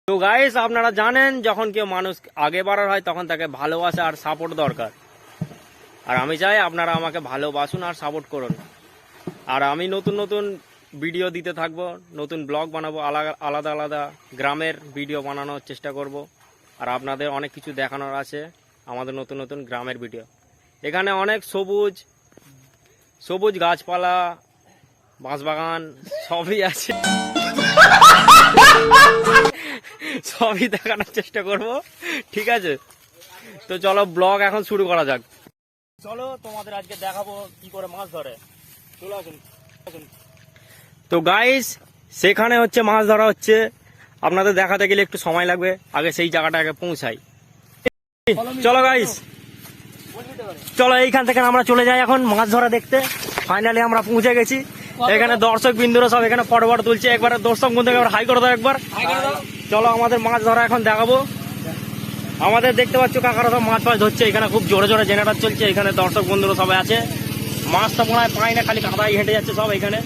তো গাইস, আপনারা জানেন যখন কেউ মানুষ আগে বাড়ার হয় তখন তাকে ভালোবাসা আর সাপোর্ট দরকার। আর আমি চাই আপনারা আমাকে ভালোবাসুন আর সাপোর্ট করুন। আর আমি নতুন নতুন ভিডিও দিতে থাকবো, নতুন ব্লগ বানাবো, আলাদা আলাদা গ্রামের ভিডিও বানানোর চেষ্টা করব। আর আপনাদের অনেক কিছু দেখানোর আছে, আমাদের নতুন নতুন গ্রামের ভিডিও। এখানে অনেক সবুজ সবুজ গাছপালা, বাঁশবাগান সবই আছে, সবই দেখানোর চেষ্টা করব, ঠিক আছে? তো চলো ব্লগ এখন শুরু করা যাক। চলো তোমাদের আজকে দেখাবো কি করে মাছ ধরে। চলো আসুন। তো গাইস, সেখানে হচ্ছে মাছ ধরা হচ্ছে। আপনাদের দেখাতে গেলে একটু সময় লাগবে, আগে সেই জায়গাটাকে পৌঁছাই। চলো গাইস, চলো এইখান থেকে আমরা চলে যাই এখন মাছ ধরা দেখতে। ফাইনালি আমরা পৌঁছে গেছি। এখানে দর্শক বিন্দুরা সব এখানে ফটো তুলছে। একবার দর্শক বন্ধু একবার হাই করে দাও একবার। চলো আমাদের মাছ ধরা এখন দেখাবো। আমাদের দেখতে পাচ্ছ কাকারা সব মাছ ফাছ ধরছে। এখানে খুব জোরে জোরে জেনারেটর চলছে। এখানে দর্শক বন্ধুরা সবাই আছে। মাছটা মনে হয় পায় না, খালি কাদায় হেঁটে যাচ্ছে সব এখানে।